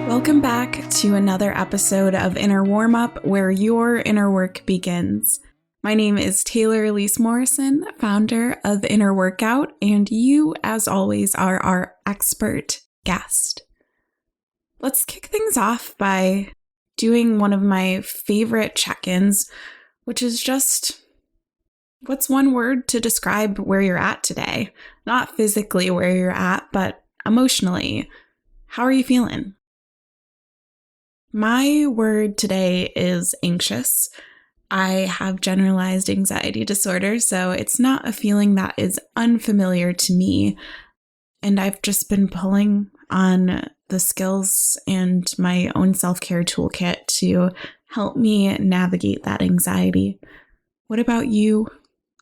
Welcome back to another episode of Inner Warmup, where your inner work begins. My name is Taylor Elise Morrison, founder of Inner Workout, and you, as always, are our expert guest. Let's kick things off by doing one of my favorite check-ins, which is just, what's one word to describe where you're at today? Not physically where you're at, but emotionally. How are you feeling? My word today is anxious. I have generalized anxiety disorder, so it's not a feeling that is unfamiliar to me. And I've just been pulling on the skills and my own self-care toolkit to help me navigate that anxiety. What about you?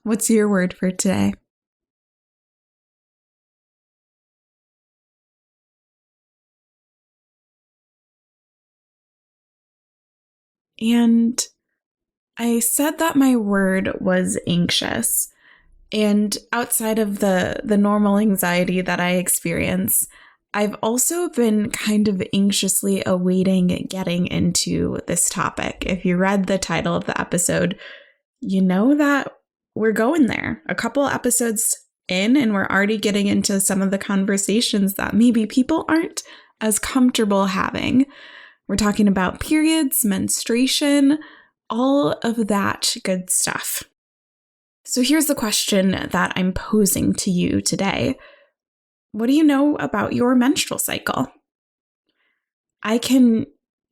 What's your word for today? And I said that my word was anxious. And outside of the normal anxiety that I experience, I've also been kind of anxiously awaiting getting into this topic. If you read the title of the episode, you know that we're going there. A couple episodes in, and we're already getting into some of the conversations that maybe people aren't as comfortable having. We're talking about periods, menstruation, all of that good stuff. So here's the question that I'm posing to you today. What do you know about your menstrual cycle? I can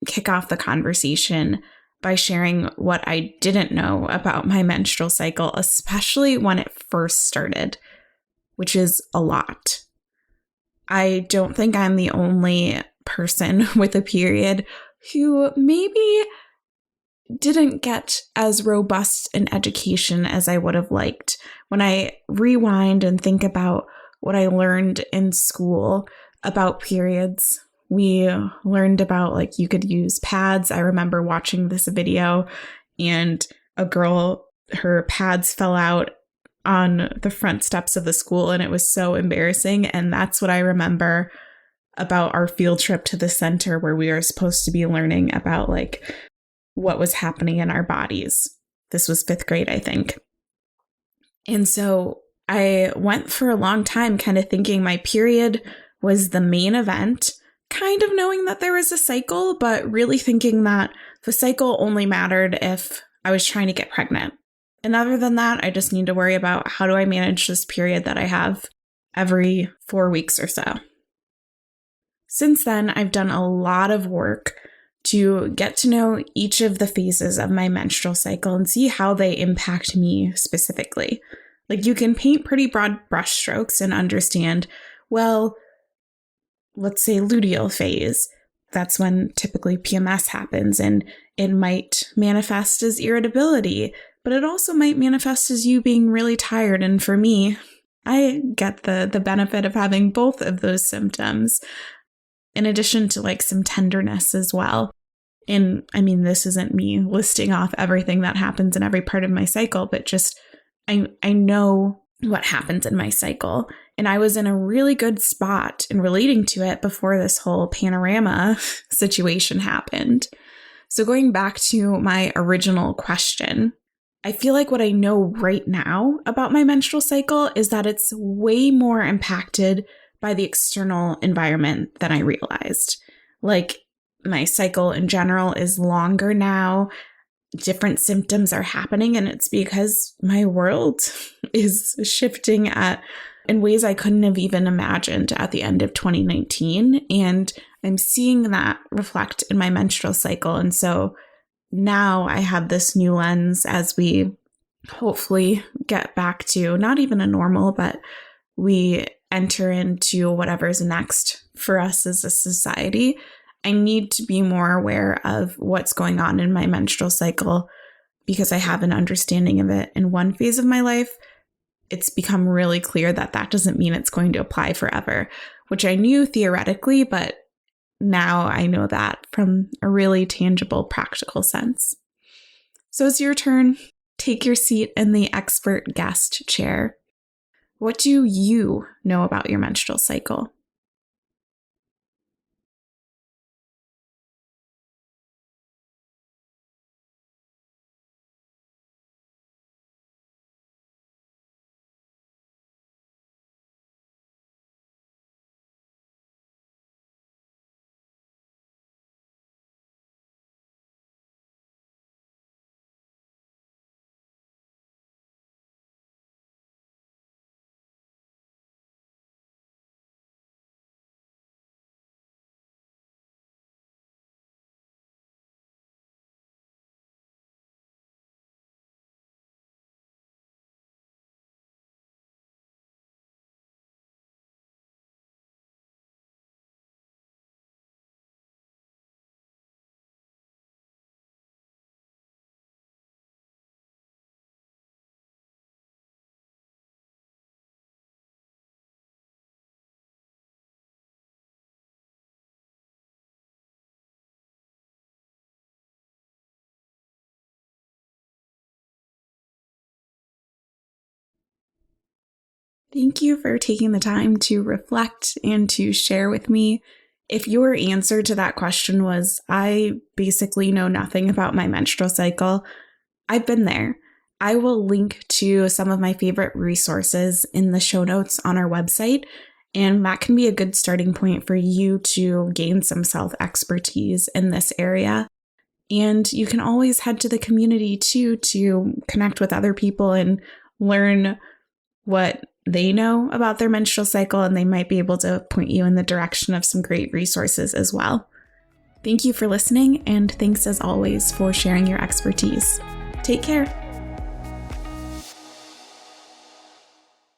kick off the conversation by sharing what I didn't know about my menstrual cycle, especially when it first started, which is a lot. I don't think I'm the only person with a period who maybe didn't get as robust an education as I would have liked. When I rewind and think about what I learned in school about periods, we learned about like you could use pads. I remember watching this video and a girl, her pads fell out on the front steps of the school and it was so embarrassing. And that's what I remember about our field trip to the center where we were supposed to be learning about like what was happening in our bodies. This was 5th grade, I think. And so I went for a long time kind of thinking my period was the main event, kind of knowing that there was a cycle, but really thinking that the cycle only mattered if I was trying to get pregnant. And other than that, I just need to worry about how do I manage this period that I have every 4 weeks or so. Since then, I've done a lot of work to get to know each of the phases of my menstrual cycle and see how they impact me specifically. Like you can paint pretty broad brushstrokes and understand, well, let's say luteal phase. That's when typically PMS happens and it might manifest as irritability, but it also might manifest as you being really tired. And for me, I get the benefit of having both of those symptoms. In addition to like some tenderness as well. And I mean, this isn't me listing off everything that happens in every part of my cycle, but just I know what happens in my cycle. And I was in a really good spot in relating to it before this whole panorama situation happened. So going back to my original question, I feel like what I know right now about my menstrual cycle is that it's way more impacted by the external environment than I realized. Like my cycle in general is longer now. Different symptoms are happening, and it's because my world is shifting in ways I couldn't have even imagined at the end of 2019. And I'm seeing that reflect in my menstrual cycle. And so now I have this new lens as we hopefully get back to not even a normal, but we enter into whatever's next for us as a society. I need to be more aware of what's going on in my menstrual cycle because I have an understanding of it in one phase of my life. It's become really clear that that doesn't mean it's going to apply forever, which I knew theoretically, but now I know that from a really tangible, practical sense. So it's your turn. take your seat in the expert guest chair. What do you know about your menstrual cycle? Thank you for taking the time to reflect and to share with me. If your answer to that question was, I basically know nothing about my menstrual cycle, I've been there. I will link to some of my favorite resources in the show notes on our website, and that can be a good starting point for you to gain some self-expertise in this area. And you can always head to the community too to connect with other people and learn what they know about their menstrual cycle, and they might be able to point you in the direction of some great resources as well. Thank you for listening, and thanks as always for sharing your expertise. Take care.